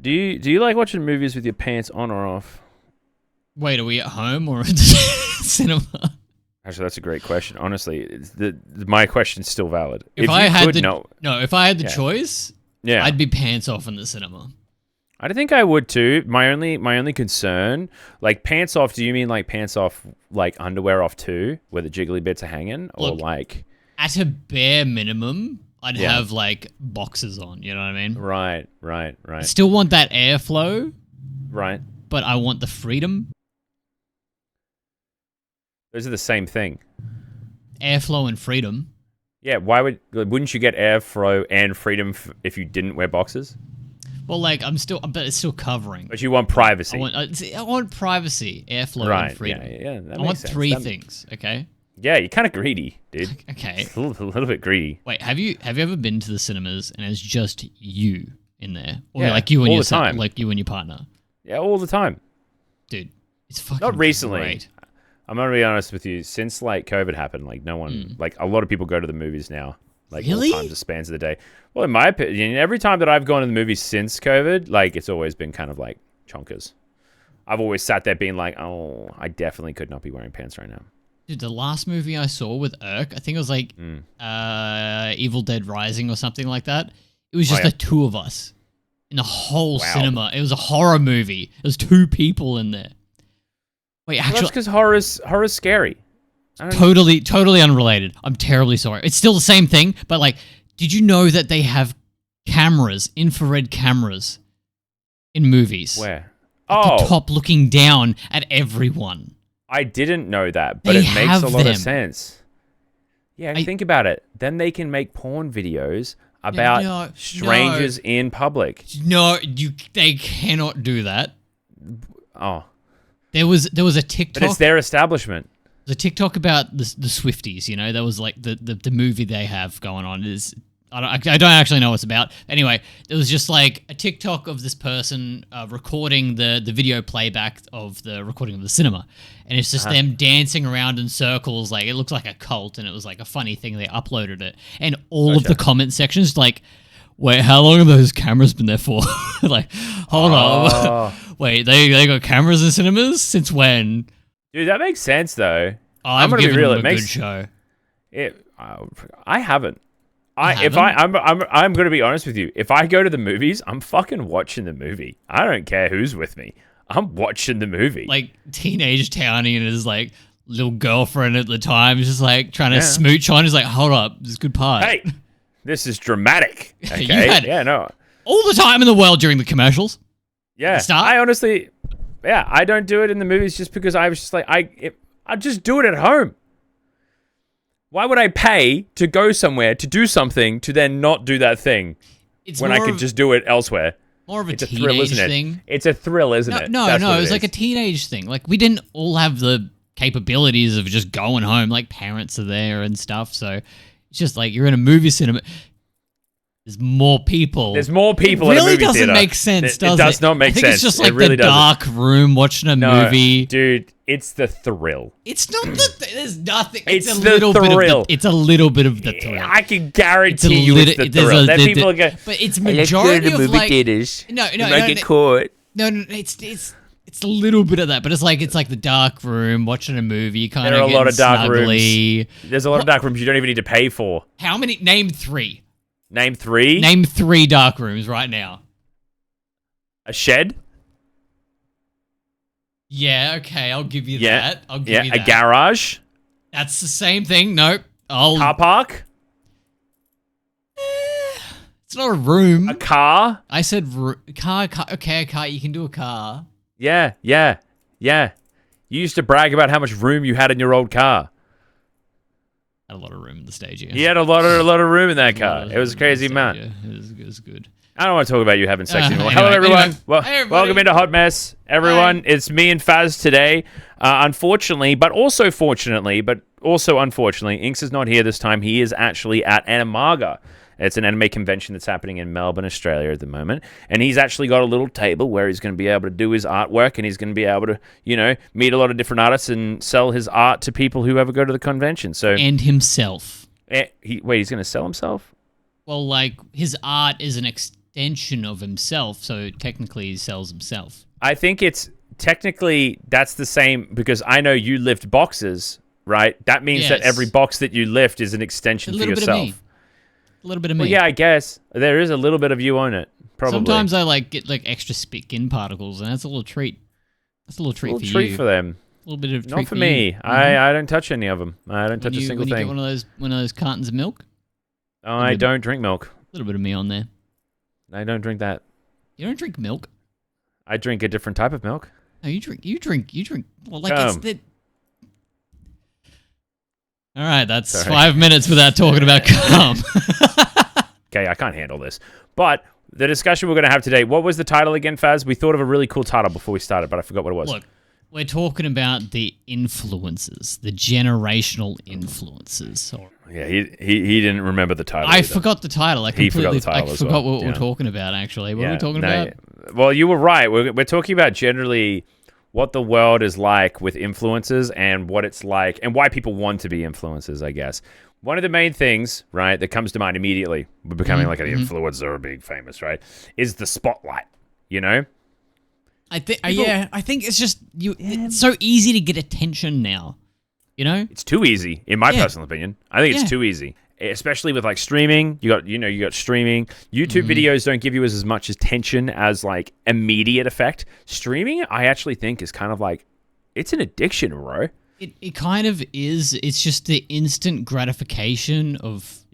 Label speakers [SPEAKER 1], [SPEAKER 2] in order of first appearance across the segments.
[SPEAKER 1] Do you like watching movies with your pants on or off?
[SPEAKER 2] Wait, are we at home or at the cinema?
[SPEAKER 1] Actually, that's a great question. Honestly, my question's still valid.
[SPEAKER 2] If I had the choice,
[SPEAKER 1] yeah,
[SPEAKER 2] I'd be pants off in the cinema.
[SPEAKER 1] I think I would too. My only concern, like pants off. Do you mean like pants off, like underwear off too, where the jiggly bits are hanging, or like
[SPEAKER 2] at a bare minimum, I'd have like boxes on. You know what I mean?
[SPEAKER 1] Right.
[SPEAKER 2] I still want that airflow,
[SPEAKER 1] right?
[SPEAKER 2] But I want the freedom.
[SPEAKER 1] Those are the same thing.
[SPEAKER 2] Airflow and freedom.
[SPEAKER 1] Yeah. Wouldn't you get airflow and freedom if you didn't wear boxes?
[SPEAKER 2] Well, but it's still covering.
[SPEAKER 1] But you want privacy.
[SPEAKER 2] I want privacy, airflow, and freedom.
[SPEAKER 1] Yeah.
[SPEAKER 2] I want three things. Okay.
[SPEAKER 1] Yeah, you're kind of greedy, dude.
[SPEAKER 2] Okay.
[SPEAKER 1] A little bit greedy.
[SPEAKER 2] Wait, have you ever been to the cinemas and it's just you in there, or
[SPEAKER 1] like
[SPEAKER 2] you and
[SPEAKER 1] your time,
[SPEAKER 2] like you and your partner?
[SPEAKER 1] Yeah, all the time,
[SPEAKER 2] dude. It's fucking
[SPEAKER 1] not recently.
[SPEAKER 2] Great.
[SPEAKER 1] I'm gonna be honest with you. Since like COVID happened, like no one, like a lot of people go to the movies now. Like
[SPEAKER 2] really?
[SPEAKER 1] All times, the spans of the day. Well, in my opinion, every time that I've gone to the movies since COVID, like it's always been kind of like chonkers. I've always sat there being like, oh, I definitely could not be wearing pants right now.
[SPEAKER 2] Dude, the last movie I saw with Irk, I think it was like Evil Dead Rising or something like that. It was just the two of us in the whole cinema. It was a horror movie. There was two people in there. Wait, actually,
[SPEAKER 1] that's because horror's scary.
[SPEAKER 2] Totally unrelated. I'm terribly sorry. It's still the same thing, but like, did you know that they have cameras, infrared cameras, in movies?
[SPEAKER 1] Where?
[SPEAKER 2] At the top, looking down at everyone.
[SPEAKER 1] I didn't know that, but it makes a lot of sense. Yeah, think about it. Then they can make porn videos about strangers in public.
[SPEAKER 2] No, they cannot do that.
[SPEAKER 1] Oh.
[SPEAKER 2] There was a TikTok.
[SPEAKER 1] But it's their establishment.
[SPEAKER 2] The TikTok about the Swifties, you know, that was like the movie they have going on. I don't actually know what it's about. Anyway, it was just like a TikTok of this person recording the video playback of the recording of the cinema. And it's just them dancing around in circles. Like, it looks like a cult, and it was like a funny thing. They uploaded it. And all of the comment sections, like, wait, how long have those cameras been there for? Like, hold on. Wait, they got cameras in cinemas? Since when?
[SPEAKER 1] Dude, that makes sense, though.
[SPEAKER 2] I'm gonna be real. It makes good show.
[SPEAKER 1] I haven't. I'm gonna be honest with you. If I go to the movies, I'm fucking watching the movie. I don't care who's with me. I'm watching the movie.
[SPEAKER 2] Like teenage Townie and his like little girlfriend at the time is just like trying to smooch on. He's like, hold up, this is a good part.
[SPEAKER 1] Hey, this is dramatic. Okay,
[SPEAKER 2] all the time in the world during the commercials.
[SPEAKER 1] Yeah, I honestly, I don't do it in the movies just because I was just like I just do it at home. Why would I pay to go somewhere to do something to then not do that thing when I could just do it elsewhere?
[SPEAKER 2] More of a teenage thing.
[SPEAKER 1] It's a thrill, isn't it?
[SPEAKER 2] No, it was like a teenage thing. Like, we didn't all have the capabilities of just going home. Like, parents are there and stuff. So it's just like you're in a movie cinema. There's more people.
[SPEAKER 1] There's more people in a movie theater.
[SPEAKER 2] It really doesn't make sense, does it?
[SPEAKER 1] It does not make sense.
[SPEAKER 2] It's just like the dark room watching a movie.
[SPEAKER 1] Dude, it's the thrill.
[SPEAKER 2] It's not there's nothing.
[SPEAKER 1] It's a little thrill.
[SPEAKER 2] It's a little bit of the thrill.
[SPEAKER 1] I can guarantee you it's the thrill. People are going,
[SPEAKER 2] but it's majority of
[SPEAKER 1] movie theaters.
[SPEAKER 2] No,
[SPEAKER 1] get caught.
[SPEAKER 2] No, it's a little bit of that, but it's like the dark room watching a movie. Kind of. There are a lot of dark rooms.
[SPEAKER 1] There's a lot of dark rooms you don't even need to pay for.
[SPEAKER 2] How many? Name three.
[SPEAKER 1] Name three?
[SPEAKER 2] Name three dark rooms right now.
[SPEAKER 1] A shed?
[SPEAKER 2] Yeah, okay, I'll give you that. I'll give you that.
[SPEAKER 1] A garage?
[SPEAKER 2] That's the same thing. Nope.
[SPEAKER 1] Car park?
[SPEAKER 2] It's not a room.
[SPEAKER 1] A car?
[SPEAKER 2] I said car. Okay, a car. You can do a car.
[SPEAKER 1] Yeah. You used to brag about how much room you had in your old car.
[SPEAKER 2] Had a lot of room in the stage, yeah.
[SPEAKER 1] He had a lot of room in that car. It was a crazy amount.
[SPEAKER 2] Yeah, it was good.
[SPEAKER 1] I don't want to talk about you having sex anymore. Hello, everyone. Welcome into Hotmess. Everyone, it's me and Faz today. Unfortunately, but also fortunately, but also unfortunately, Inks is not here this time. He is actually at Animaga. It's an anime convention that's happening in Melbourne, Australia at the moment. And he's actually got a little table where he's going to be able to do his artwork, and he's going to be able to, meet a lot of different artists and sell his art to people who ever go to the convention.
[SPEAKER 2] And himself.
[SPEAKER 1] He's going to sell himself?
[SPEAKER 2] Well, like, his art is an extension extension of himself, so technically he sells himself.
[SPEAKER 1] I think it's technically that's the same because I know you lift boxes, right? That means that every box that you lift is an extension for yourself.
[SPEAKER 2] A little bit of me.
[SPEAKER 1] Well, yeah, I guess there is a little bit of you on it. Probably.
[SPEAKER 2] Sometimes I get extra skin particles, and that's a little treat. That's a little treat for you.
[SPEAKER 1] Treat for them.
[SPEAKER 2] A little bit of treat
[SPEAKER 1] not for me.
[SPEAKER 2] Mm-hmm.
[SPEAKER 1] I don't touch any of them. I don't touch a single thing.
[SPEAKER 2] When you get one of those cartons of milk.
[SPEAKER 1] Oh, I don't drink milk.
[SPEAKER 2] A little bit of me on there. I
[SPEAKER 1] don't drink that.
[SPEAKER 2] You don't drink milk?
[SPEAKER 1] I drink a different type of milk.
[SPEAKER 2] No, you drink. Well, it's the. All right, that's 5 minutes without talking about cum.
[SPEAKER 1] Okay, I can't handle this. But the discussion we're going to have today, what was the title again, Faz? We thought of a really cool title before we started, but I forgot what it was.
[SPEAKER 2] Look, we're talking about the influences, the generational influences.
[SPEAKER 1] Yeah, he didn't remember the title.
[SPEAKER 2] I forgot the title. I
[SPEAKER 1] forgot the title.
[SPEAKER 2] I forgot what we're talking about, actually. What are we talking about?
[SPEAKER 1] Well, you were right. We're talking about generally what the world is like with influencers and what it's like and why people want to be influencers, I guess. One of the main things, right, that comes to mind immediately, we're becoming like an influencer or being famous, right, is the spotlight, you know?
[SPEAKER 2] I think it's just it's so easy to get attention now, you know?
[SPEAKER 1] It's too easy, in my personal opinion. I think it's too easy, especially with like streaming. You got streaming. YouTube videos don't give you as much attention as like immediate effect. Streaming, I actually think is kind of like it's an addiction, bro.
[SPEAKER 2] It kind of is. It's just the instant gratification of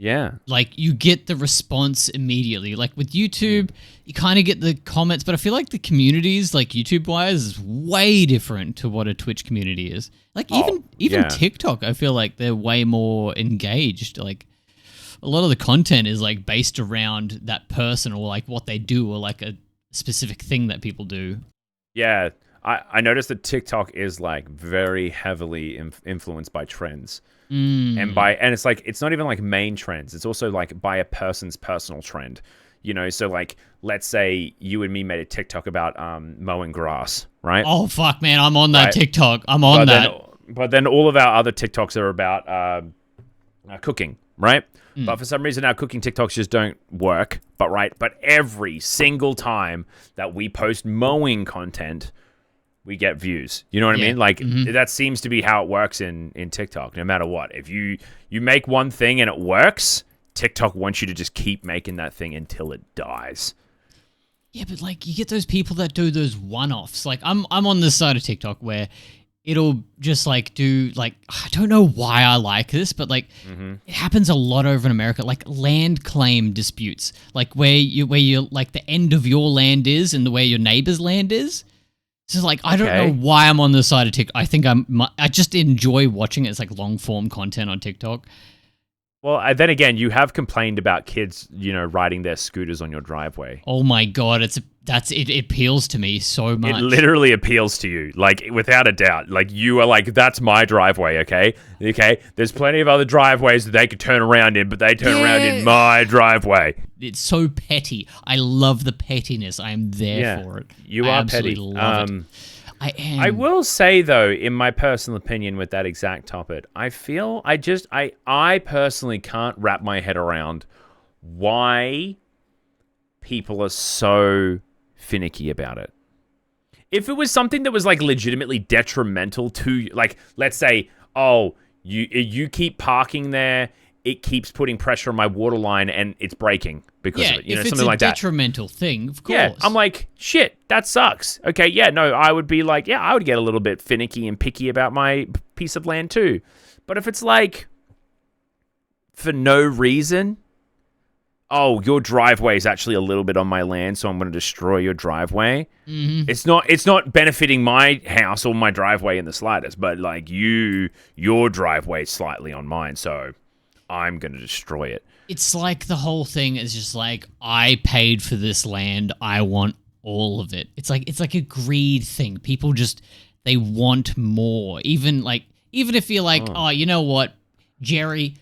[SPEAKER 2] like you get the response immediately. Like with YouTube, you kind of get the comments, but I feel like the communities, like YouTube-wise, is way different to what a Twitch community is. Like even TikTok, I feel like they're way more engaged. Like a lot of the content is like based around that person or like what they do or like a specific thing that people do.
[SPEAKER 1] Yeah. I noticed that TikTok is like very heavily influenced by trends, and it's like it's not even like main trends. It's also like by a person's personal trend, you know. So like, let's say you and me made a TikTok about mowing grass, right?
[SPEAKER 2] Oh fuck, man, I'm on that TikTok. I'm on that.
[SPEAKER 1] But then all of our other TikToks are about cooking, right? But for some reason, our cooking TikToks just don't work. But every single time that we post mowing content, we get views. You know what I mean? Like that seems to be how it works in TikTok, no matter what. If you make one thing and it works, TikTok wants you to just keep making that thing until it dies.
[SPEAKER 2] Yeah, but like you get those people that do those one-offs. Like I'm on this side of TikTok where it'll just like do like, I don't know why I like this, but like it happens a lot over in America, like land claim disputes, like where you like the end of your land is and the way your neighbor's land is. So like I don't know why I'm on the side of TikTok. I think I just enjoy watching it. It's like long form content on TikTok.
[SPEAKER 1] Well, then again, you have complained about kids, you know, riding their scooters on your driveway.
[SPEAKER 2] Oh my god, it appeals to me so much.
[SPEAKER 1] It literally appeals to you, like without a doubt. Like you are like, that's my driveway, okay? Okay, there's plenty of other driveways that they could turn around in, but they turn around in my driveway.
[SPEAKER 2] It's so petty. I love the pettiness. I am there for it.
[SPEAKER 1] You are petty.
[SPEAKER 2] Love it. I am.
[SPEAKER 1] I will say though, in my personal opinion, with that exact topic, I feel I personally can't wrap my head around why people are so finicky about it. If it was something that was like legitimately detrimental to, like, let's say, oh, you keep parking there, it keeps putting pressure on my water line and it's breaking because of it. You know, something like that.
[SPEAKER 2] If it's a detrimental thing, of course.
[SPEAKER 1] Yeah, I'm like, shit, that sucks. Okay, yeah, no, I would be like, yeah, I would get a little bit finicky and picky about my piece of land too. But if it's like, for no reason, oh, your driveway is actually a little bit on my land, so I'm going to destroy your driveway. It's not benefiting my house or my driveway in the slightest, but like your driveway is slightly on mine, so I'm going to destroy it.
[SPEAKER 2] It's like the whole thing is just like, I paid for this land, I want all of it. It's like a greed thing. People just, they want more. Even if you're like, oh, you know what, Jerry,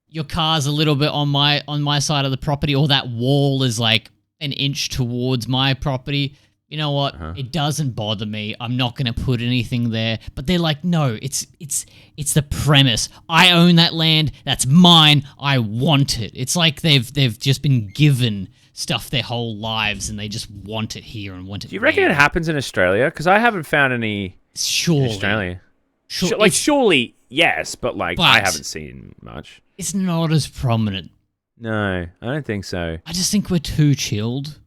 [SPEAKER 2] your car's a little bit on my side of the property, or that wall is like an inch towards my property. You know what? It doesn't bother me. I'm not going to put anything there. But they're like, no, it's the premise. I own that land. That's mine. I want it. It's like they've just been given stuff their whole lives and they just want it here and want it.
[SPEAKER 1] Do you reckon it happens in Australia? Because I haven't found any.
[SPEAKER 2] Surely.
[SPEAKER 1] In Australia.
[SPEAKER 2] Sure,
[SPEAKER 1] surely, yes, but I haven't seen much.
[SPEAKER 2] It's not as prominent.
[SPEAKER 1] No, I don't think so.
[SPEAKER 2] I just think we're too chilled.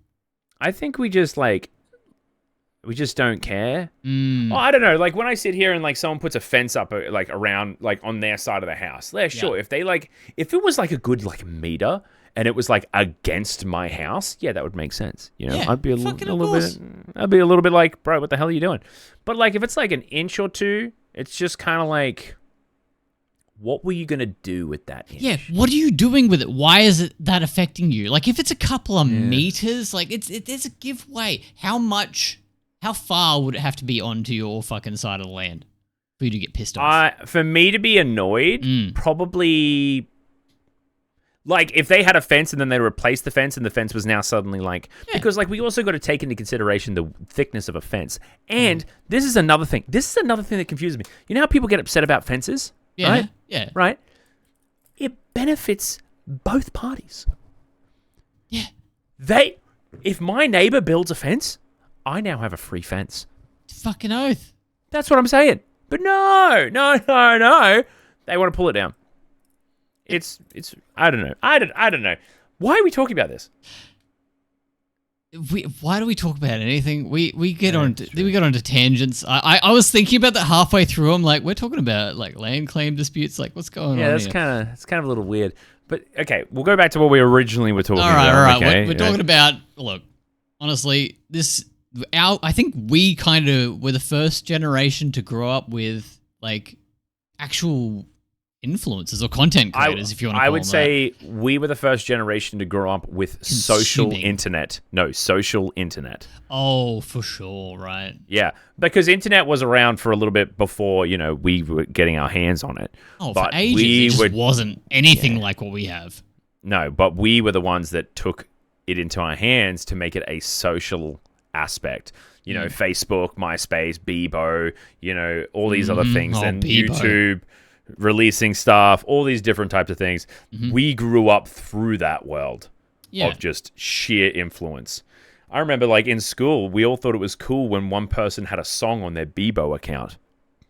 [SPEAKER 1] I think we just don't care.
[SPEAKER 2] Oh,
[SPEAKER 1] I don't know. Like when I sit here and someone puts a fence up around on their side of the house. Yeah, sure. Yeah. If it was a good meter and it was against my house, yeah, that would make sense.
[SPEAKER 2] Yeah,
[SPEAKER 1] I'd be a little bit. I'd be a little bit like, bro, what the hell are you doing? But if it's an inch or two, it's just kind of what were you gonna do with that inch?
[SPEAKER 2] Yeah, what are you doing with it? Why is that affecting you? If it's a couple of meters, there's a giveaway. How far would it have to be onto your fucking side of the land for you to get pissed off?
[SPEAKER 1] For me to be annoyed, probably if they had a fence and then they replaced the fence and the fence was now suddenly because we also got to take into consideration the thickness of a fence. And this is another thing. This is another thing that confuses me. You know how people get upset about fences?
[SPEAKER 2] Yeah,
[SPEAKER 1] right?
[SPEAKER 2] Yeah.
[SPEAKER 1] Right? It benefits both parties.
[SPEAKER 2] Yeah.
[SPEAKER 1] If my neighbor builds a fence, I now have a free fence.
[SPEAKER 2] Fucking oath.
[SPEAKER 1] That's what I'm saying. But no. They want to pull it down. It's I don't know. I don't know. Why are we talking about this?
[SPEAKER 2] Why do we talk about anything? We get onto tangents. I was thinking about that halfway through. I'm like, we're talking about land claim disputes. What's going on?
[SPEAKER 1] Yeah, it's kind of a little weird. But okay, we'll go back to what we originally were talking about.
[SPEAKER 2] All right.
[SPEAKER 1] Okay?
[SPEAKER 2] We're talking about. Look, honestly, I think we kind of were the first generation to grow up with actual influencers or content creators, if you want to call them.
[SPEAKER 1] I would say we were the first generation to grow up with social internet. No, social internet.
[SPEAKER 2] Oh, for sure, right.
[SPEAKER 1] Yeah, because internet was around for a little bit before, we were getting our hands on it.
[SPEAKER 2] Oh, but for ages, it just wasn't anything like what we have.
[SPEAKER 1] No, but we were the ones that took it into our hands to make it a social aspect. Facebook, MySpace, Bebo, all these other things, and Bebo. YouTube, releasing stuff, all these different types of things. We grew up through that world of just sheer influence. I remember in school, we all thought it was cool when one person had a song on their Bebo account.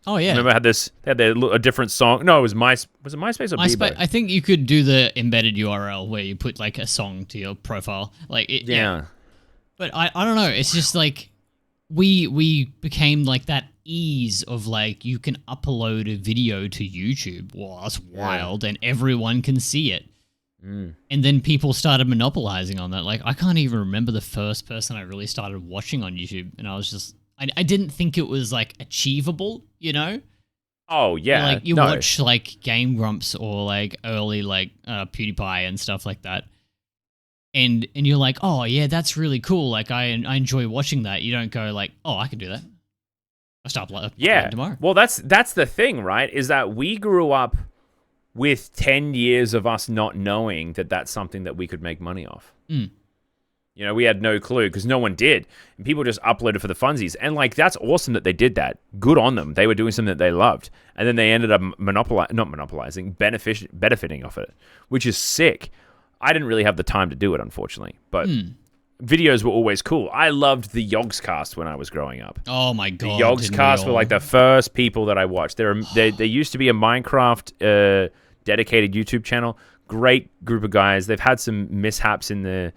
[SPEAKER 2] Oh yeah.
[SPEAKER 1] Remember they had a different song. No, it was was it MySpace or Bebo?
[SPEAKER 2] I think you could do the embedded URL where you put a song to your profile. Yeah. But I don't know. It's just we became that ease of you can upload a video to YouTube. Wow, that's wild, and everyone can see it. And then people started monopolizing on that. I can't even remember the first person I really started watching on YouTube, and I was just I didn't think it was achievable,
[SPEAKER 1] Oh yeah,
[SPEAKER 2] you watch Game Grumps or early PewDiePie and stuff like that. And you're like, oh yeah, that's really cool. I enjoy watching that. You don't go oh, I can do that. I'll start playing tomorrow.
[SPEAKER 1] Well, that's the thing, right? Is that we grew up with 10 years of us not knowing that that's something that we could make money off. We had no clue because no one did. And people just uploaded for the funsies. And that's awesome that they did that. Good on them. They were doing something that they loved. And then they ended up benefiting off it, which is sick. I didn't really have the time to do it, unfortunately. But videos were always cool. I loved the Yogscast when I was growing up.
[SPEAKER 2] Oh my god!
[SPEAKER 1] The Yogscast were the first people that I watched. There used to be a Minecraft dedicated YouTube channel. Great group of guys. They've had some mishaps in their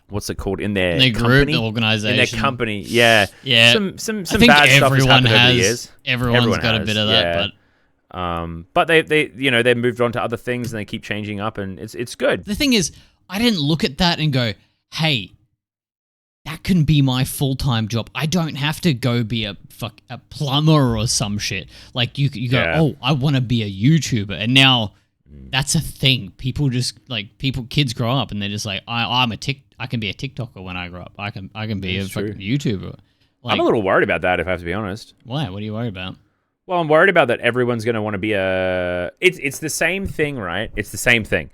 [SPEAKER 1] what's it called? In their
[SPEAKER 2] group,
[SPEAKER 1] company?
[SPEAKER 2] the organization.
[SPEAKER 1] In their company, yeah.
[SPEAKER 2] Yeah.
[SPEAKER 1] Some bad stuff has happened over the years.
[SPEAKER 2] Everyone's got a bit of that,
[SPEAKER 1] but they moved on to other things and they keep changing up, and it's good.
[SPEAKER 2] The thing is, I didn't look at that and go, hey, that can be my full-time job. I don't have to go be a plumber or some shit. You go, oh, I want to be a YouTuber, and now that's a thing. People just kids grow up and they're just I can be a TikToker when I grow up. I can be a fucking YouTuber.
[SPEAKER 1] I'm a little worried about that, if I have to be honest.
[SPEAKER 2] Why? What are you worried about?
[SPEAKER 1] Well, I'm worried about that everyone's going to want to be a... It's the same thing, right? It's the same thing.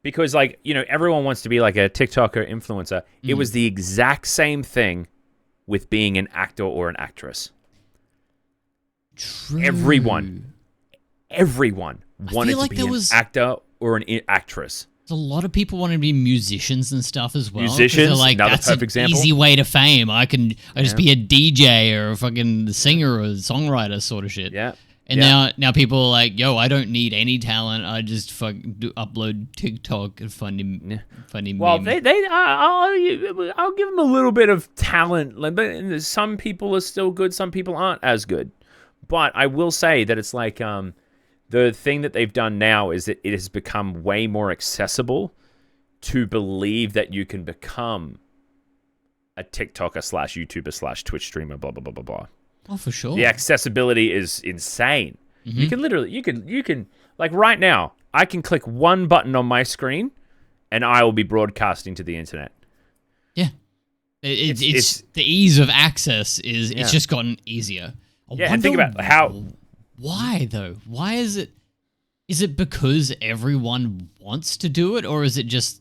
[SPEAKER 1] Because, everyone wants to be a TikToker influencer. It was the exact same thing with being an actor or an actress.
[SPEAKER 2] True.
[SPEAKER 1] Everyone wanted to be an actor or an actress.
[SPEAKER 2] a lot of people want to be musicians and stuff as well.
[SPEAKER 1] Musicians,
[SPEAKER 2] like,
[SPEAKER 1] another
[SPEAKER 2] that's
[SPEAKER 1] perfect
[SPEAKER 2] an
[SPEAKER 1] example.
[SPEAKER 2] easy way to fame. I just be a DJ or a fucking singer or a songwriter sort of shit.
[SPEAKER 1] Yeah.
[SPEAKER 2] And now people are like, yo, I don't need any talent. I just upload TikTok and funny
[SPEAKER 1] Well,
[SPEAKER 2] memes.
[SPEAKER 1] I'll give them a little bit of talent. But some people are still good. Some people aren't as good. But I will say that it's like the thing that they've done now is that it has become way more accessible to believe that you can become a TikToker / YouTuber / Twitch streamer, blah, blah, blah, blah, blah.
[SPEAKER 2] Oh, for sure.
[SPEAKER 1] The accessibility is insane. Mm-hmm. You can literally, you can, like right now, I can click one button on my screen and I will be broadcasting to the internet.
[SPEAKER 2] Yeah. It's the ease of access it's just gotten easier.
[SPEAKER 1] And think about how...
[SPEAKER 2] Why, though? Why is it... Is it because everyone wants to do it, or is it just...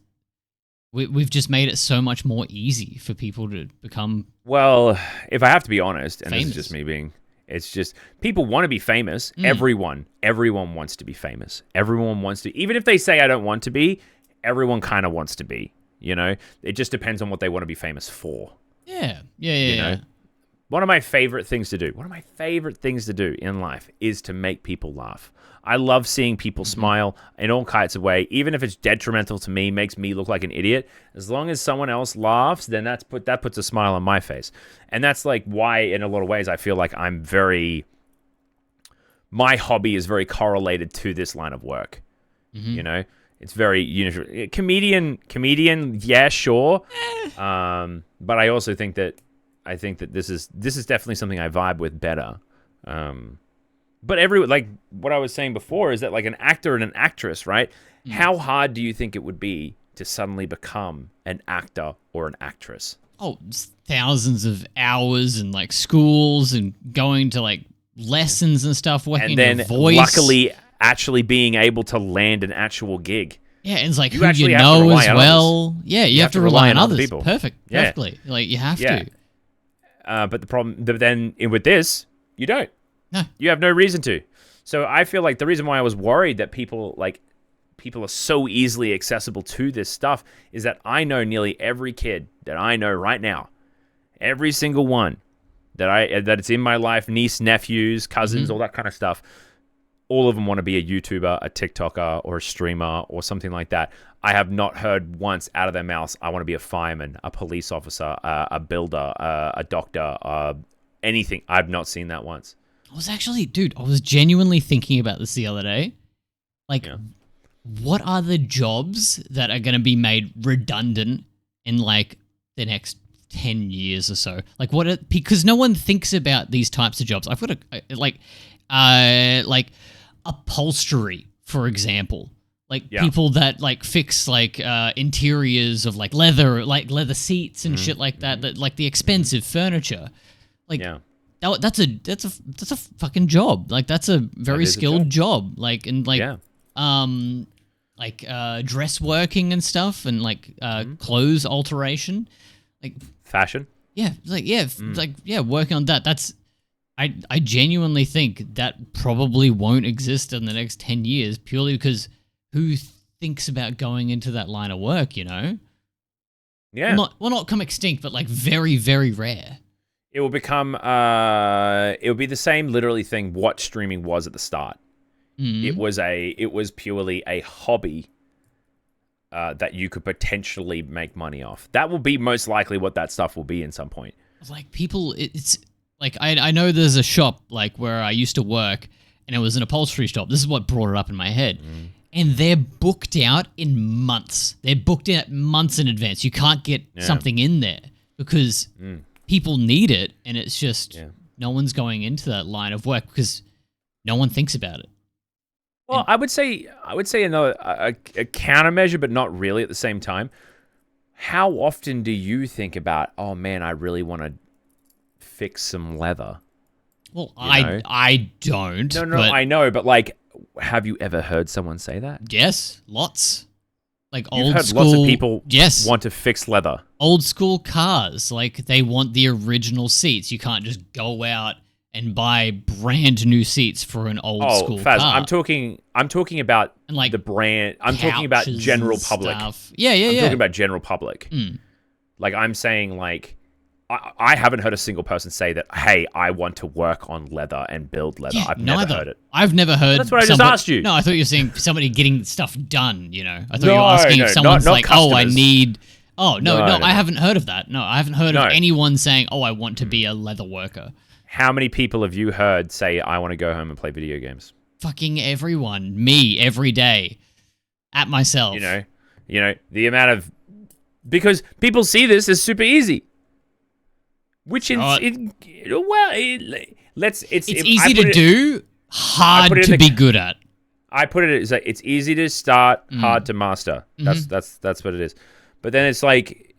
[SPEAKER 2] We've just made it so much more easy for people to become...
[SPEAKER 1] Well, if I have to be honest, and
[SPEAKER 2] famous.
[SPEAKER 1] This is just me being... It's just... People want to be famous. Everyone wants to be famous. Everyone wants to... Even if they say I don't want to be, everyone kind of wants to be, you know? It just depends on what they want to be famous for.
[SPEAKER 2] Yeah.
[SPEAKER 1] Know? One of my favorite things to do in life is to make people laugh. I love seeing people smile in all kinds of ways, even if it's detrimental to me, makes me look like an idiot. As long as someone else laughs, then that puts a smile on my face. And that's like why, in a lot of ways, I feel like my hobby is very correlated to this line of work. You know, it's very usual. Comedian, yeah, sure. But I also think that this is definitely something I vibe with better. But like what I was saying before is that like an actor and an actress, right? How hard do you think it would be to suddenly become an actor or an actress?
[SPEAKER 2] Oh, thousands of hours and like schools and going to like lessons and stuff, working
[SPEAKER 1] and then
[SPEAKER 2] your voice.
[SPEAKER 1] Luckily actually being able to land an actual gig.
[SPEAKER 2] Yeah, and it's like who you know as well. Yeah, you have to rely on others.
[SPEAKER 1] People.
[SPEAKER 2] Perfectly. Like you have to.
[SPEAKER 1] But then with this, you don't.
[SPEAKER 2] No.
[SPEAKER 1] You have no reason to. So I feel like the reason why I was worried that people are so easily accessible to this stuff is that I know nearly every kid that I know right now, every single one that it's in my life, niece, nephews, cousins, all that kind of stuff. All of them want to be a YouTuber, a TikToker, or a streamer, or something like that. I have not heard once out of their mouths, I want to be a fireman, a police officer, a builder, a doctor, anything. I've not seen that once.
[SPEAKER 2] I was genuinely thinking about this the other day. Like, what are the jobs that are going to be made redundant in, like, the next 10 years or so? Like, because no one thinks about these types of jobs. I've got like upholstery, for example. Like people that like fix like interiors of like leather seats and shit like that like the expensive furniture. Like that's a fucking job. Like that's a very skilled job. Like and like dress working and stuff and like clothes alteration. Like
[SPEAKER 1] fashion.
[SPEAKER 2] Yeah, working on that. That's I genuinely think that probably won't exist in the next 10 years purely because who thinks about going into that line of work, you know?
[SPEAKER 1] Yeah.
[SPEAKER 2] Not come extinct, but like very, very rare.
[SPEAKER 1] It will become, it will be the same literally thing what streaming was at the start. It was purely a hobby that you could potentially make money off. That will be most likely what that stuff will be in some point.
[SPEAKER 2] Like people, it's like, I know there's a shop like where I used to work and it was an upholstery shop. This is what brought it up in my head. And they're booked out in months. They're booked out months in advance. You can't get something in there because people need it. And it's just no one's going into that line of work because no one thinks about it.
[SPEAKER 1] Well, I would say another a countermeasure, but not really at the same time. How often do you think about, oh man, I really want to fix some leather?
[SPEAKER 2] Well, I don't.
[SPEAKER 1] No, I know, but like, have you ever heard someone say that?
[SPEAKER 2] Yes, lots. Like
[SPEAKER 1] You've
[SPEAKER 2] old
[SPEAKER 1] heard
[SPEAKER 2] school.
[SPEAKER 1] Lots of people want to fix leather.
[SPEAKER 2] Old school cars, like they want the original seats. You can't just go out and buy brand new seats for an old school
[SPEAKER 1] Faz,
[SPEAKER 2] car.
[SPEAKER 1] I'm talking about
[SPEAKER 2] and like
[SPEAKER 1] the brand. I'm talking about general public.
[SPEAKER 2] Yeah.
[SPEAKER 1] I'm talking about general public. Like I'm saying, like I haven't heard a single person say that. Hey, I want to work on leather and build leather. I've never heard it.
[SPEAKER 2] I've never heard.
[SPEAKER 1] That's what I just asked you.
[SPEAKER 2] No, I thought you were saying somebody getting stuff done. You know, I thought you were asking if someone's
[SPEAKER 1] not
[SPEAKER 2] like,
[SPEAKER 1] customers.
[SPEAKER 2] oh, I need. Oh no, I haven't heard of that. No, I haven't heard of anyone saying, oh, I want to be a leather worker.
[SPEAKER 1] How many people have you heard say, I want to go home and play video games?
[SPEAKER 2] Fucking everyone. Me, every day. At myself.
[SPEAKER 1] You know, the amount of... Because people see this as super easy. Which it's
[SPEAKER 2] easy to do, hard to be good at.
[SPEAKER 1] I put it as it's easy to start, hard to master. That's what it is. But then it's like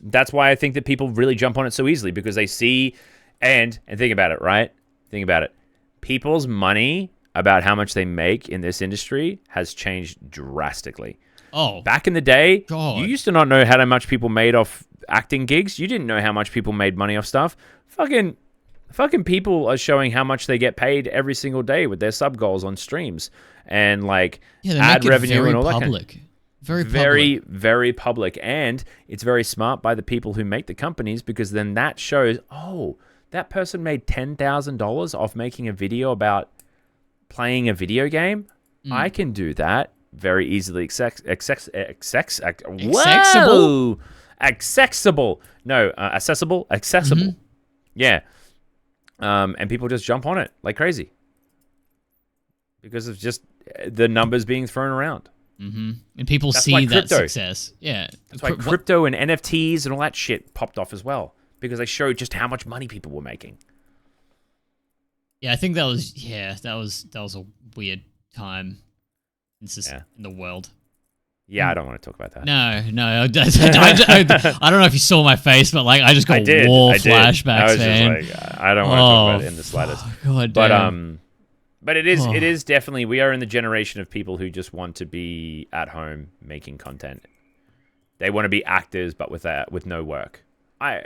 [SPEAKER 1] that's why I think that people really jump on it so easily, because they see and think about it, right? Think about it. People's money about how much they make in this industry has changed drastically.
[SPEAKER 2] Oh,
[SPEAKER 1] back in the day,
[SPEAKER 2] God.
[SPEAKER 1] You used to not know how much people made off acting gigs. You didn't know how much people made money off stuff. Fucking people are showing how much they get paid every single day with their sub goals on streams and like ad revenue and all that kind of. Very, very public. And it's very smart by the people who make the companies, because then that shows, oh, that person made $10,000 off making a video about playing a video game. I can do that very easily. Accessible. No, accessible. Yeah. And people just jump on it like crazy because of just the numbers being thrown around.
[SPEAKER 2] And people see that success. Yeah.
[SPEAKER 1] That's why crypto and NFTs and all that shit popped off as well, because they showed just how much money people were making.
[SPEAKER 2] Yeah, I think that was a weird time in the world.
[SPEAKER 1] Yeah, I don't want to talk about that.
[SPEAKER 2] No. I don't know if you saw my face, but like I just got war flashbacks, man.
[SPEAKER 1] Just like, I don't want to talk about it in the slightest.
[SPEAKER 2] God
[SPEAKER 1] damn. But it is definitely, we are in the generation of people who just want to be at home making content. They want to be actors, but with no work. I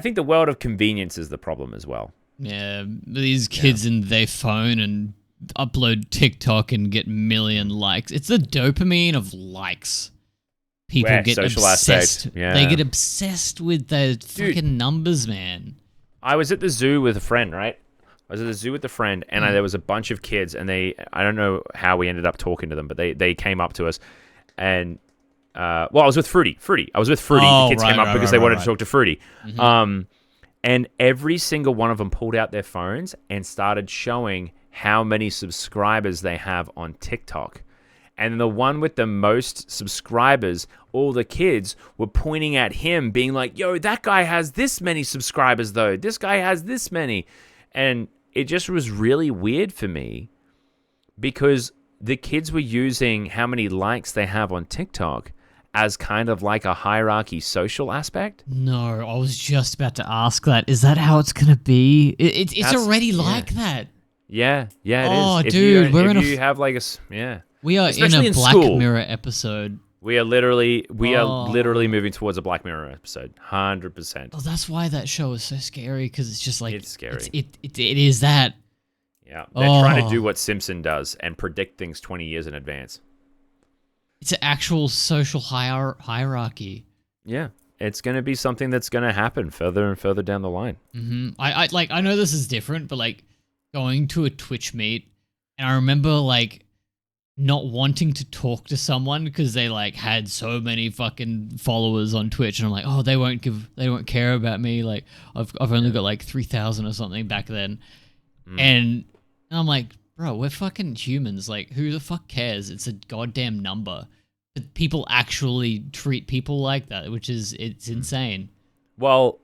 [SPEAKER 1] think the world of convenience is the problem as well.
[SPEAKER 2] Yeah, these kids in their phone and upload TikTok and get million likes. It's the dopamine of likes. People get
[SPEAKER 1] social
[SPEAKER 2] obsessed.
[SPEAKER 1] Aspect. Yeah.
[SPEAKER 2] They get obsessed with the fucking numbers, man.
[SPEAKER 1] I was at the zoo with a friend, right? And there was a bunch of kids, and I don't know how we ended up talking to them, but they came up to us, and I was with Fruity. I was with Fruity. The kids came up because they wanted to talk to Fruity. And every single one of them pulled out their phones and started showing how many subscribers they have on TikTok. And the one with the most subscribers, all the kids were pointing at him, being like, yo, that guy has this many subscribers, though. This guy has this many. And it just was really weird for me, because the kids were using how many likes they have on TikTok as kind of like a hierarchy social aspect.
[SPEAKER 2] No, I was just about to ask that. Is that how it's going to be? It's already like that.
[SPEAKER 1] Yeah, it is.
[SPEAKER 2] Oh, dude, we are
[SPEAKER 1] especially
[SPEAKER 2] in a Black Mirror episode.
[SPEAKER 1] We are literally moving towards a Black Mirror episode, 100%.
[SPEAKER 2] Oh, that's why that show is so scary, because it's just like
[SPEAKER 1] it's scary.
[SPEAKER 2] It is that.
[SPEAKER 1] Yeah, they're trying to do what Simpson does and predict things 20 years in advance.
[SPEAKER 2] It's an actual social hierarchy.
[SPEAKER 1] Yeah, it's going to be something that's going to happen further and further down the line.
[SPEAKER 2] I know this is different, but like going to a Twitch meet, and I remember like not wanting to talk to someone because they like had so many fucking followers on Twitch, and I'm like, oh, they won't care about me. Like I've only got like 3,000 or something back then, and I'm like, bro, we're fucking humans. Like, who the fuck cares? It's a goddamn number. But people actually treat people like that, it's insane.
[SPEAKER 1] Well,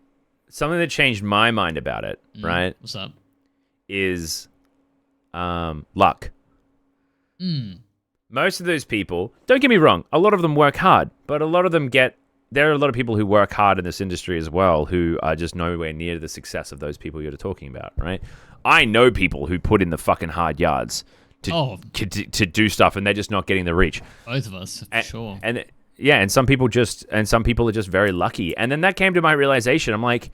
[SPEAKER 1] something that changed my mind about it, right?
[SPEAKER 2] What's up?
[SPEAKER 1] Is luck. Most of those people, don't get me wrong, a lot of them work hard, but a lot of them there are a lot of people who work hard in this industry as well who are just nowhere near the success of those people you're talking about, right? I know people who put in the fucking hard yards to do stuff, and they're just not getting the reach.
[SPEAKER 2] Both of us, for sure.
[SPEAKER 1] And some people are just very lucky. And then that came to my realization. I'm like,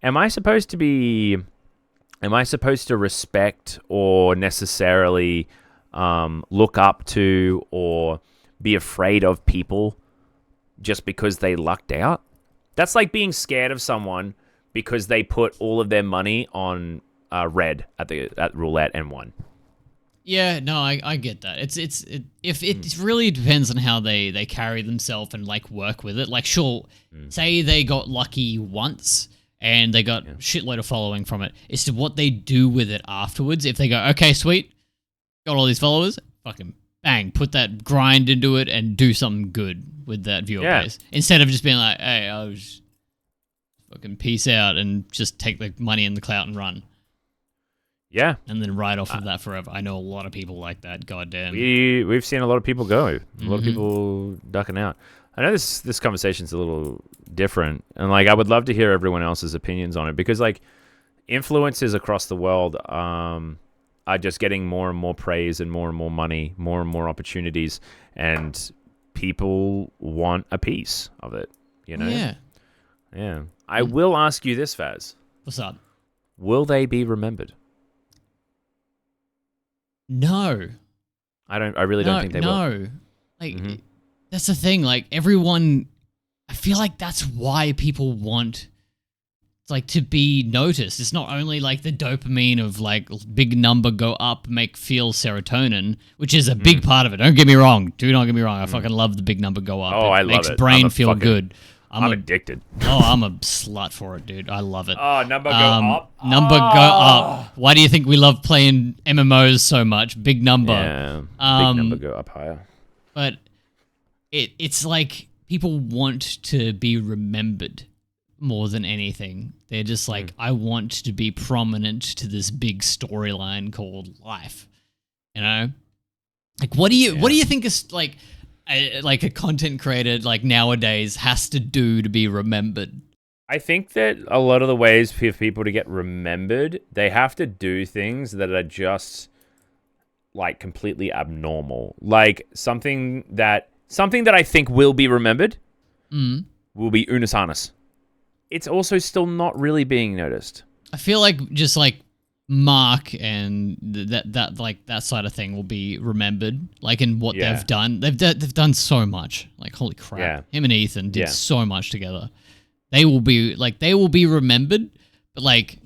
[SPEAKER 1] am I supposed to be am I supposed to respect or necessarily look up to or be afraid of people just because they lucked out? That's like being scared of someone because they put all of their money on red at roulette and won.
[SPEAKER 2] Yeah, no, I get that. It really depends on how they carry themselves and like work with it. Like, sure, say they got lucky once and they got shitload of following from it. It's to what they do with it afterwards. If they go, okay, sweet, got all these followers, fucking bang, put that grind into it and do something good with that viewer base. Instead of just being like, hey, I was fucking peace out and just take the money and the clout and run.
[SPEAKER 1] Yeah.
[SPEAKER 2] And then ride off of that forever. I know a lot of people like that, goddamn.
[SPEAKER 1] We've seen a lot of people go. A lot of people ducking out. I know this conversation's a little different, and like I would love to hear everyone else's opinions on it, because like influencers across the world are just getting more and more praise and more money, more and more opportunities, and people want a piece of it, you know? Yeah. I will ask you this, Faz.
[SPEAKER 2] What's up?
[SPEAKER 1] Will they be remembered?
[SPEAKER 2] No.
[SPEAKER 1] I really don't think they will.
[SPEAKER 2] No. Like, that's the thing. Like, everyone, I feel like that's why people want, like, to be noticed. It's not only like the dopamine of like big number go up, feel serotonin, which is a big part of it. Don't get me wrong. Do not get me wrong. I fucking love the big number go up.
[SPEAKER 1] Oh, I love it.
[SPEAKER 2] Makes brain feel good.
[SPEAKER 1] I'm addicted.
[SPEAKER 2] Oh, I'm a slut for it, dude. I love it.
[SPEAKER 1] Oh, number go up.
[SPEAKER 2] Number go up. Why do you think we love playing MMOs so much? Big number.
[SPEAKER 1] Yeah. Big number go up higher.
[SPEAKER 2] But it's like people want to be remembered more than anything. They're just like, I want to be prominent to this big storyline called life. You know? Like, what do you think is like a content creator like nowadays has to do to be remembered?
[SPEAKER 1] I think that a lot of the ways for people to get remembered, they have to do things that are just like completely abnormal. Like something that I think will be remembered will be Unus Annus. It's also still not really being noticed.
[SPEAKER 2] I feel like just like Mark and that side of thing will be remembered, like in what they've done. They've done so much. Like, holy crap!
[SPEAKER 1] Yeah.
[SPEAKER 2] Him and Ethan did so much together. They will be remembered. But like,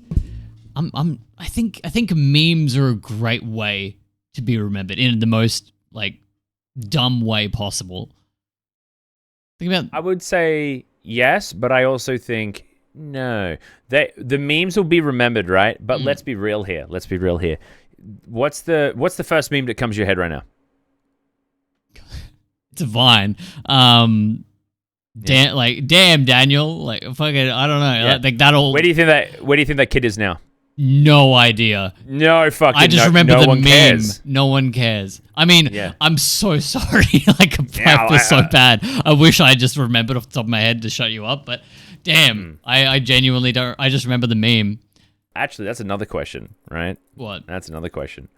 [SPEAKER 2] I think memes are a great way to be remembered in the most like dumb way possible. Think about.
[SPEAKER 1] I would say yes, but I also think no. The memes will be remembered, right? But let's be real here. What's the first meme that comes to your head right now?
[SPEAKER 2] It's a Vine. Damn Daniel. Like fucking, I don't know.
[SPEAKER 1] Yeah.
[SPEAKER 2] Like that'll.
[SPEAKER 1] Where do you think that kid is now?
[SPEAKER 2] No idea.
[SPEAKER 1] No fucking.
[SPEAKER 2] I just remember the meme.
[SPEAKER 1] Cares.
[SPEAKER 2] No one cares. I mean, I'm so sorry. Like, I feel so bad. I wish I just remembered off the top of my head to shut you up, but damn, I genuinely don't. I just remember the meme.
[SPEAKER 1] Actually, that's another question, right?
[SPEAKER 2] What?
[SPEAKER 1] That's another question.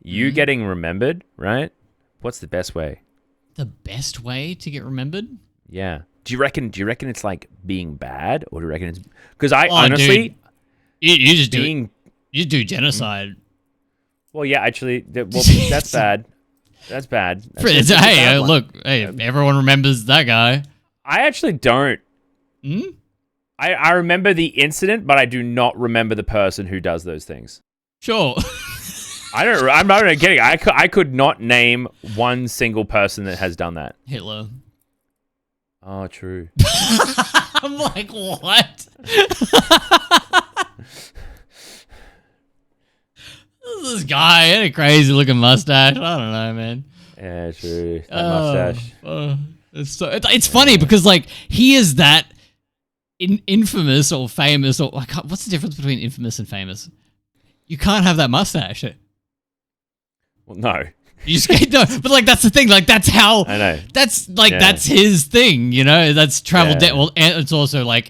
[SPEAKER 1] You getting remembered, right? What's the best way?
[SPEAKER 2] The best way to get remembered?
[SPEAKER 1] Yeah. Do you reckon it's like being bad, or do you reckon it's because honestly,
[SPEAKER 2] dude, you just do genocide.
[SPEAKER 1] Well, yeah, actually, that's bad. That's bad.
[SPEAKER 2] Everyone remembers that guy.
[SPEAKER 1] I actually don't. I remember the incident, but I do not remember the person who does those things.
[SPEAKER 2] Sure.
[SPEAKER 1] I'm not even kidding. I could not name one single person that has done that.
[SPEAKER 2] Hitler.
[SPEAKER 1] Oh, true.
[SPEAKER 2] I'm like, what? This guy had a crazy looking mustache. I don't know, man.
[SPEAKER 1] Yeah, true. That mustache.
[SPEAKER 2] It's funny because like he is that infamous or famous or like, what's the difference between infamous and famous? You can't have that mustache.
[SPEAKER 1] Well, no.
[SPEAKER 2] You just no, but like that's the thing. Like that's how.
[SPEAKER 1] I know.
[SPEAKER 2] That's like that's his thing. You know, that's travel. Well, and it's also like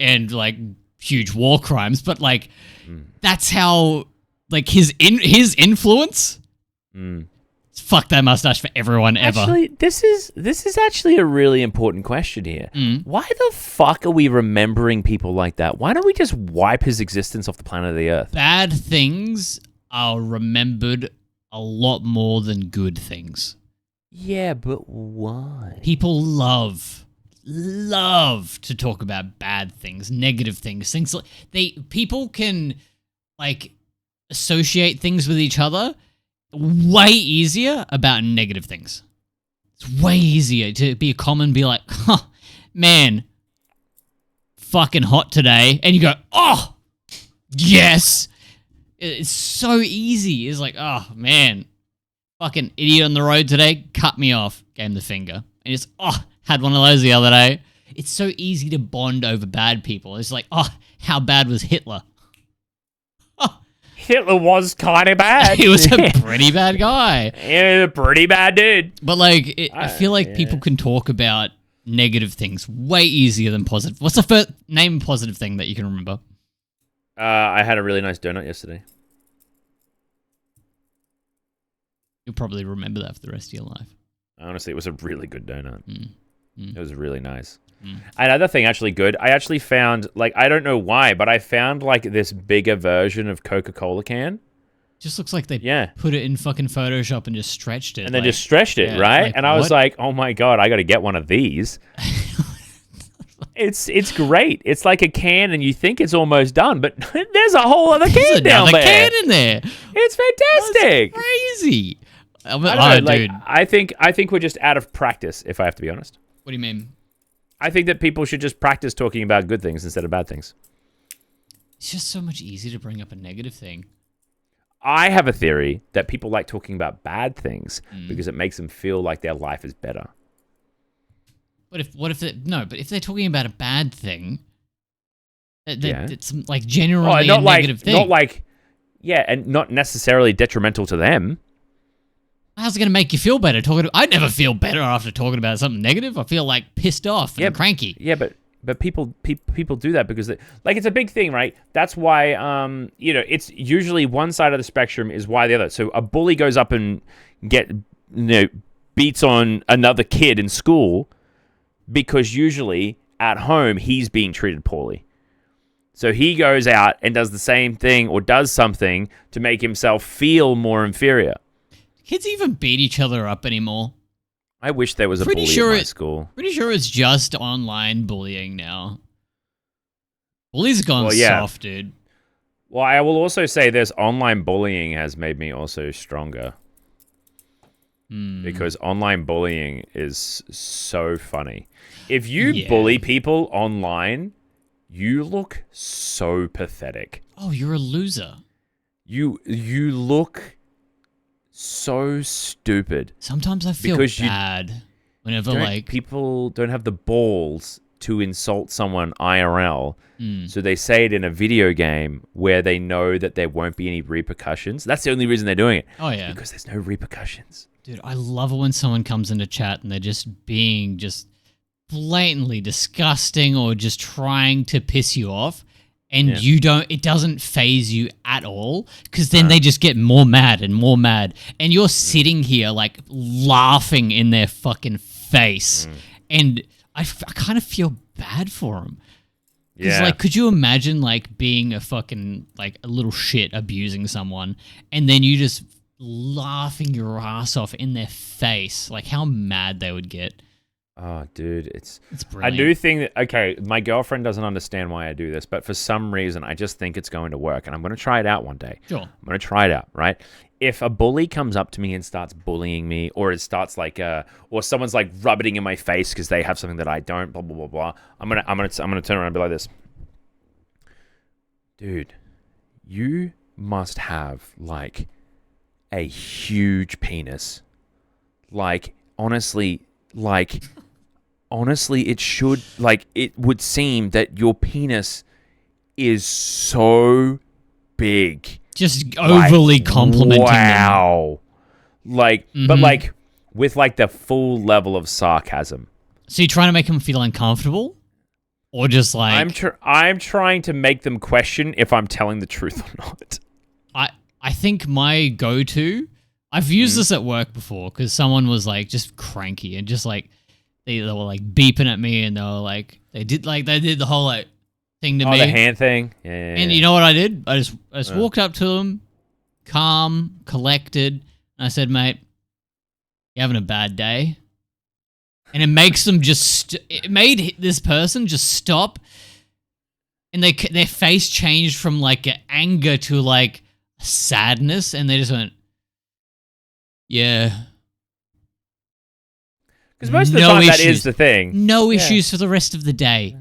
[SPEAKER 2] huge war crimes, but like that's how like his influence Fuck that mustache for everyone ever.
[SPEAKER 1] Actually, this is actually a really important question here. Why the fuck are we remembering people like that? Why don't we just wipe his existence off the planet of the Earth?
[SPEAKER 2] Bad things are remembered a lot more than good things.
[SPEAKER 1] Yeah, but why?
[SPEAKER 2] People love to talk about bad things, negative things, things like people can like associate things with each other way easier about negative things. It's way easier to be be like, huh, man, fucking hot today. And you go, oh, yes. It's so easy. It's like, oh, man, fucking idiot on the road today, cut me off, gave him the finger. And it's, oh, had one of those the other day. It's so easy to bond over bad people. It's like, oh, how bad was Hitler?
[SPEAKER 1] Hitler was kind of bad.
[SPEAKER 2] He was a pretty bad guy.
[SPEAKER 1] He was a pretty bad dude.
[SPEAKER 2] But, like, I feel like people can talk about negative things way easier than positive. What's the first name positive thing that you can remember?
[SPEAKER 1] I had a really nice donut yesterday.
[SPEAKER 2] You'll probably remember that for the rest of your life.
[SPEAKER 1] Honestly, it was a really good donut. It was really nice. Another thing actually good, I actually found, like, I don't know why, but I found, like, this bigger version of Coca-Cola can.
[SPEAKER 2] Just looks like they put it in fucking Photoshop and just stretched it.
[SPEAKER 1] And then just stretched it, right?
[SPEAKER 2] Like,
[SPEAKER 1] and I was like, oh my God, I got to get one of these. It's great. It's like a can and you think it's almost done, but there's a whole other can down there.
[SPEAKER 2] Can in there.
[SPEAKER 1] It's fantastic.
[SPEAKER 2] That's crazy.
[SPEAKER 1] I don't know,
[SPEAKER 2] dude.
[SPEAKER 1] Like, I think we're just out of practice, if I have to be honest.
[SPEAKER 2] What do you mean?
[SPEAKER 1] I think that people should just practice talking about good things instead of bad things.
[SPEAKER 2] It's just so much easier to bring up a negative thing.
[SPEAKER 1] I have a theory that people like talking about bad things because it makes them feel like their life is better.
[SPEAKER 2] But if they're talking about a bad thing, it's like generally a negative thing.
[SPEAKER 1] Not like, and not necessarily detrimental to them.
[SPEAKER 2] How's it going to make you feel better? I never feel better after talking about something negative. I feel like pissed off and cranky.
[SPEAKER 1] Yeah, but people do that because it's a big thing, right? That's why it's usually one side of the spectrum is why the other. So a bully goes up and beats on another kid in school because usually at home he's being treated poorly. So he goes out and does the same thing or does something to make himself feel more inferior.
[SPEAKER 2] Kids even beat each other up anymore.
[SPEAKER 1] I wish there was a bully at my school.
[SPEAKER 2] Pretty sure it's just online bullying now. Bullies have gone soft, dude.
[SPEAKER 1] Well, I will also say this. Online bullying has made me also stronger. Because online bullying is so funny. If you bully people online, you look so pathetic.
[SPEAKER 2] Oh, you're a loser.
[SPEAKER 1] You look so stupid.
[SPEAKER 2] Sometimes I feel bad whenever
[SPEAKER 1] people don't have the balls to insult someone IRL, so they say it in a video game where they know that there won't be any repercussions. That's the only reason they're doing it.
[SPEAKER 2] Oh yeah,
[SPEAKER 1] because there's no repercussions.
[SPEAKER 2] Dude, I love it when someone comes into chat and they're just being blatantly disgusting or just trying to piss you off. And it doesn't phase you at all because then they just get more mad and more mad. And you're sitting here like laughing in their fucking face. And I kind of feel bad for them. Because like, could you imagine like being a fucking, like a little shit abusing someone and then you just laughing your ass off in their face? Like how mad they would get.
[SPEAKER 1] Oh, dude, it's
[SPEAKER 2] brilliant.
[SPEAKER 1] I do think that, okay, my girlfriend doesn't understand why I do this, but for some reason, I just think it's going to work, and I'm going to try it out one day.
[SPEAKER 2] Sure.
[SPEAKER 1] I'm going to try it out, right? If a bully comes up to me and starts bullying me, or it starts like, or someone's like rubbing in my face because they have something that I don't, blah, blah, blah, blah, I'm gonna turn around and be like this. Dude, you must have, like, a huge penis. Like, honestly, it should, like, it would seem that your penis is so big.
[SPEAKER 2] Just overly complimenting them.
[SPEAKER 1] Wow. Like, but like, with like the full level of sarcasm.
[SPEAKER 2] So you're trying to make them feel uncomfortable? Or just like...
[SPEAKER 1] I'm trying to make them question if I'm telling the truth or not.
[SPEAKER 2] I think my go-to... I've used this at work before because someone was like just cranky and just like they were like beeping at me and they were like they did the whole like thing to me.
[SPEAKER 1] The hand thing. Yeah.
[SPEAKER 2] And you know what I did? I just walked up to them, calm, collected, and I said, "Mate, you having a bad day?" And it makes them it made this person just stop, and their face changed from like anger to like sadness, and they just went, "Yeah."
[SPEAKER 1] Because most of the time that is the thing.
[SPEAKER 2] No issues for the rest of the day.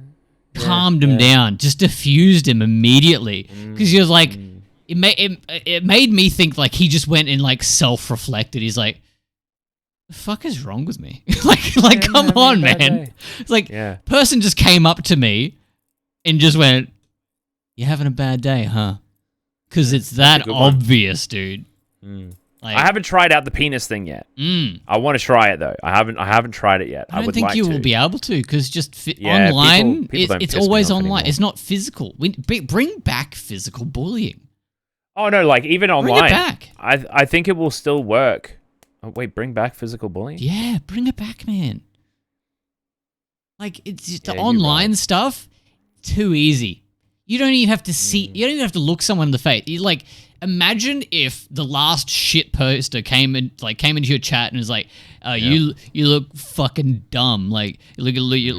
[SPEAKER 2] Calmed him down, just diffused him immediately. Because he was like, it made me think like he just went and like self-reflected. He's like, the fuck is wrong with me? like come on, man. It's like, person just came up to me and just went, "You having a bad day, huh?" Because it's that obvious, dude. Like,
[SPEAKER 1] I haven't tried out the penis thing yet. I want to try it though. I haven't tried it yet.
[SPEAKER 2] I don't think you will be able to because just
[SPEAKER 1] Yeah,
[SPEAKER 2] online,
[SPEAKER 1] people
[SPEAKER 2] it's always online.
[SPEAKER 1] anymore.
[SPEAKER 2] It's not physical. Bring back physical bullying.
[SPEAKER 1] Oh no, like even online.
[SPEAKER 2] Bring it back.
[SPEAKER 1] I think it will still work. Oh wait, bring back physical bullying?
[SPEAKER 2] Yeah, bring it back, man. Like it's just the online stuff. Too easy. You don't even have to see. You don't even have to look someone in the face. You like. Imagine if the last shit poster came into your chat and was like, you look fucking dumb. Like, look,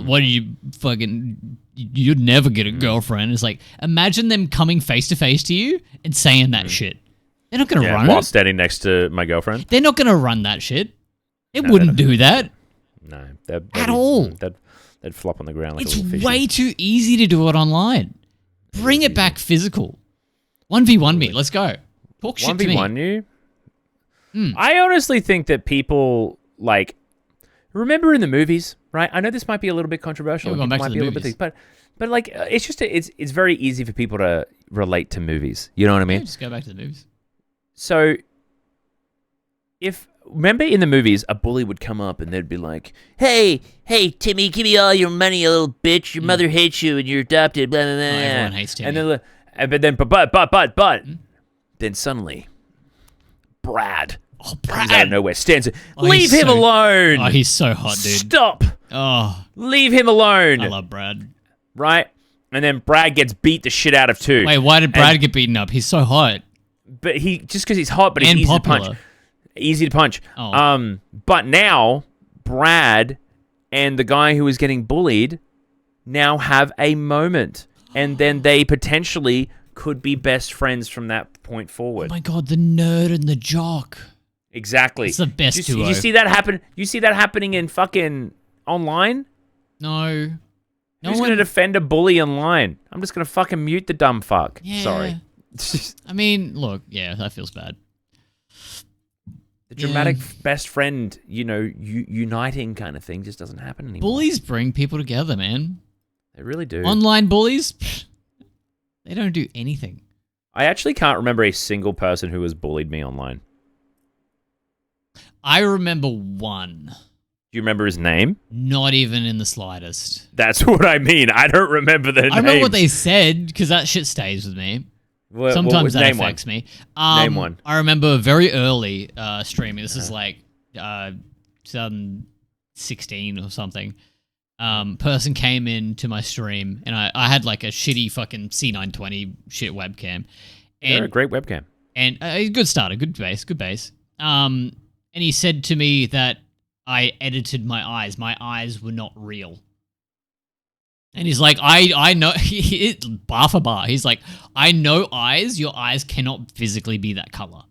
[SPEAKER 2] what did you fucking... You'd never get a girlfriend. It's like, imagine them coming face to face to you and saying that shit. They're not going to run it.
[SPEAKER 1] While standing next to my girlfriend?
[SPEAKER 2] They're not going to run that shit. They wouldn't do that.
[SPEAKER 1] No.
[SPEAKER 2] At all.
[SPEAKER 1] They'd flop on the ground like a
[SPEAKER 2] it's
[SPEAKER 1] little fish.
[SPEAKER 2] way too easy to do it online. Bring it back physical. 1v1 me. Let's go. Talk shit to me.
[SPEAKER 1] 1v1 you? I honestly think that people, like... Remember in the movies, right? I know this might be a little bit controversial.
[SPEAKER 2] Yeah, we're going back to the movies.
[SPEAKER 1] But like, it's just... It's very easy for people to relate to movies. You know what I mean?
[SPEAKER 2] Yeah, just go back to the movies.
[SPEAKER 1] So, remember in the movies, a bully would come up and they'd be like, hey, Timmy, give me all your money, you little bitch. Your mother hates you and you're adopted, blah, blah, blah.
[SPEAKER 2] Everyone hates Timmy.
[SPEAKER 1] But then suddenly, Brad comes out of nowhere, stands there. Leave him alone.
[SPEAKER 2] Oh, he's so hot, dude.
[SPEAKER 1] Stop.
[SPEAKER 2] Oh.
[SPEAKER 1] Leave him alone.
[SPEAKER 2] I love Brad.
[SPEAKER 1] Right? And then Brad gets beat the shit out of too.
[SPEAKER 2] Wait, why did Brad get beaten up? He's so hot.
[SPEAKER 1] But just because he's hot, but he's easy
[SPEAKER 2] popular.
[SPEAKER 1] to punch. Easy to punch.
[SPEAKER 2] Oh.
[SPEAKER 1] But now, Brad and the guy who is getting bullied now have a moment. And then they potentially could be best friends from that point forward.
[SPEAKER 2] Oh my god, the nerd and the jock.
[SPEAKER 1] Exactly.
[SPEAKER 2] It's the best duo.
[SPEAKER 1] You see that happen? You see that happening in fucking online?
[SPEAKER 2] No.
[SPEAKER 1] Who's going to defend a bully online? I'm just going to fucking mute the dumb fuck.
[SPEAKER 2] Yeah.
[SPEAKER 1] Sorry.
[SPEAKER 2] I mean, look, yeah, that feels bad.
[SPEAKER 1] The dramatic best friend, uniting kind of thing just doesn't happen anymore.
[SPEAKER 2] Bullies bring people together, man.
[SPEAKER 1] They really do.
[SPEAKER 2] Online bullies, they don't do anything.
[SPEAKER 1] I actually can't remember a single person who has bullied me online.
[SPEAKER 2] I remember one.
[SPEAKER 1] Do you remember his name?
[SPEAKER 2] Not even in the slightest.
[SPEAKER 1] That's what I mean. I don't remember their name.
[SPEAKER 2] I remember what they said, because that shit stays with me. Sometimes that affects me.
[SPEAKER 1] Name one.
[SPEAKER 2] I remember very early streaming. This is like 2016 or something. Person came into my stream, and I had like a shitty fucking C920 shit webcam. And
[SPEAKER 1] a great webcam.
[SPEAKER 2] And a good starter, good base. And he said to me that I edited my eyes. My eyes were not real. And he's like, I know, bar for bar. He's like, I know eyes. Your eyes cannot physically be that color.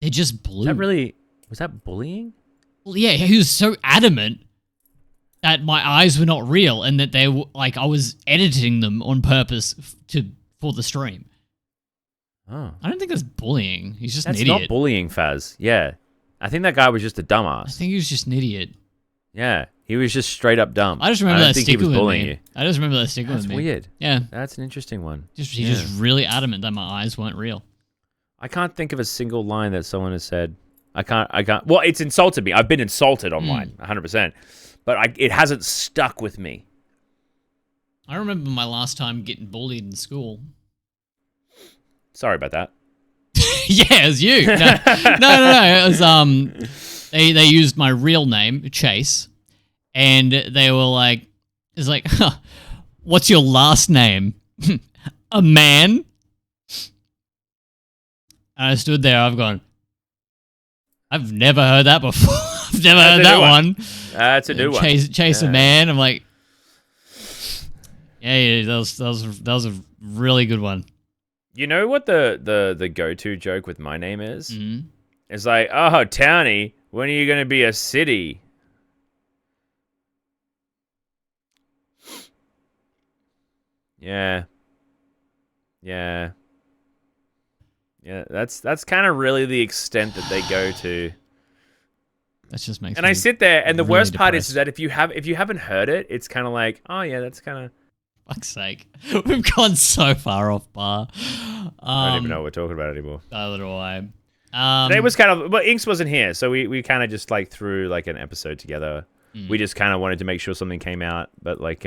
[SPEAKER 2] They're just blue.
[SPEAKER 1] Was that bullying?
[SPEAKER 2] Well, yeah, he was so adamant that my eyes were not real and that they were, like, I was editing them on purpose for the stream.
[SPEAKER 1] Oh.
[SPEAKER 2] I don't think that's bullying. He's just an idiot.
[SPEAKER 1] That's not bullying, Faz. Yeah. I think that guy was just a dumbass.
[SPEAKER 2] I think he was just an idiot.
[SPEAKER 1] Yeah. He was just straight up dumb.
[SPEAKER 2] I just remember that sticking with me.
[SPEAKER 1] You.
[SPEAKER 2] I just remember that sticking with me.
[SPEAKER 1] That's weird.
[SPEAKER 2] Yeah.
[SPEAKER 1] That's an interesting one.
[SPEAKER 2] He's just really adamant that my eyes weren't real.
[SPEAKER 1] I can't think of a single line that someone has said. I can't. Well, it's insulted me. I've been insulted online, 100%. But it hasn't stuck with me.
[SPEAKER 2] I remember my last time getting bullied in school.
[SPEAKER 1] Sorry about that.
[SPEAKER 2] Yeah, it was you. No. It was they used my real name, Chase, and they were like, it's like, what's your last name? A man. And I stood there. I've gone, I've never heard that before. I've never heard that one.
[SPEAKER 1] That's a new one.
[SPEAKER 2] Chase a man. I'm like, yeah, that was a really good one.
[SPEAKER 1] You know what the go-to joke with my name is?
[SPEAKER 2] Mm-hmm.
[SPEAKER 1] It's like, oh, Townie, when are you going to be a city? Yeah. That's kind of really the extent that they go to.
[SPEAKER 2] That just makes.
[SPEAKER 1] And I sit there, and the
[SPEAKER 2] really
[SPEAKER 1] worst part
[SPEAKER 2] depressed.
[SPEAKER 1] is that if you haven't heard it, it's kind of like, oh yeah, that's kind of.
[SPEAKER 2] Fuck's sake, we've gone so far off bar.
[SPEAKER 1] I don't even know what we're talking about anymore.
[SPEAKER 2] Neither do I.
[SPEAKER 1] Today was kind of, but Inks wasn't here, so we kind of just like threw like an episode together. We just kind of wanted to make sure something came out, but like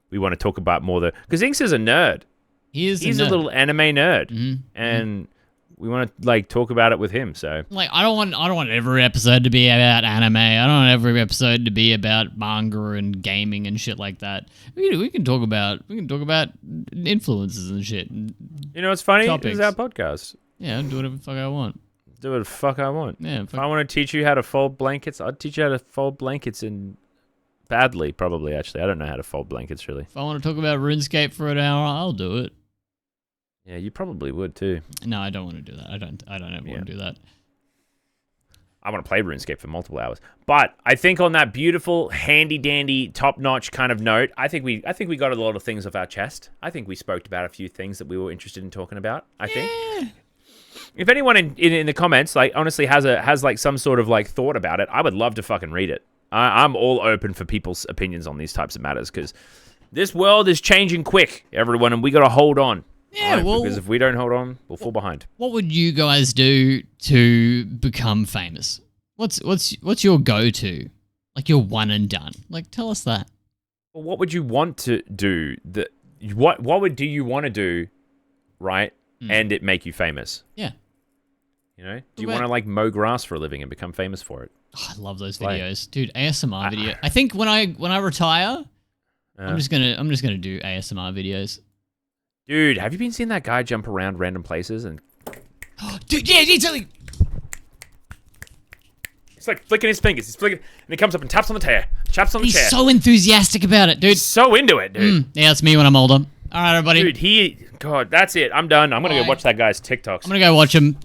[SPEAKER 1] we want to talk about more because Inks is a nerd. He's a little anime nerd, and we want to like talk about it with him. So
[SPEAKER 2] like, I don't want every episode to be about anime. I don't want every episode to be about manga and gaming and shit like that. We can talk about influences and shit.
[SPEAKER 1] You know what's funny? This is our podcast.
[SPEAKER 2] Yeah, I'll do whatever the fuck I want.
[SPEAKER 1] Do whatever the fuck I want.
[SPEAKER 2] Yeah.
[SPEAKER 1] If I want to teach you how to fold blankets, I'd teach you how to fold blankets badly, probably, actually. I don't know how to fold blankets, really.
[SPEAKER 2] If I want to talk about RuneScape for an hour, I'll do it.
[SPEAKER 1] Yeah, you probably would, too.
[SPEAKER 2] No, I don't want to do that. I don't ever want to do that.
[SPEAKER 1] I want to play RuneScape for multiple hours. But I think on that beautiful, handy-dandy, top-notch kind of note, I think we got a lot of things off our chest. I think we spoke about a few things that we were interested in talking about, I think. If anyone in the comments, like, honestly has like some sort of like thought about it, I would love to fucking read it. I'm all open for people's opinions on these types of matters, because this world is changing quick, everyone, and we got to hold on.
[SPEAKER 2] Yeah, well,
[SPEAKER 1] because if we don't hold on, we'll fall behind.
[SPEAKER 2] What would you guys do to become famous? What's your go-to? Like your one and done? Like, tell us that.
[SPEAKER 1] Well, what would you want to do? What do you want to do, right? And it make you famous?
[SPEAKER 2] Yeah.
[SPEAKER 1] You know, do you want to like mow grass for a living and become famous for it?
[SPEAKER 2] Oh, I love those videos, dude. ASMR video. I think when I retire, I'm just gonna do ASMR videos.
[SPEAKER 1] Dude, have you been seeing that guy jump around random places and?
[SPEAKER 2] Dude, yeah, he's like.
[SPEAKER 1] He's like flicking his fingers. He's flicking, and he comes up and taps on the chair. Chaps on the chair.
[SPEAKER 2] He's so enthusiastic about it, dude.
[SPEAKER 1] He's so into it, dude.
[SPEAKER 2] Yeah, that's me when I'm older. All right, everybody.
[SPEAKER 1] Dude, God, that's it. I'm done. I'm gonna go watch that guy's TikToks.
[SPEAKER 2] I'm gonna go watch him.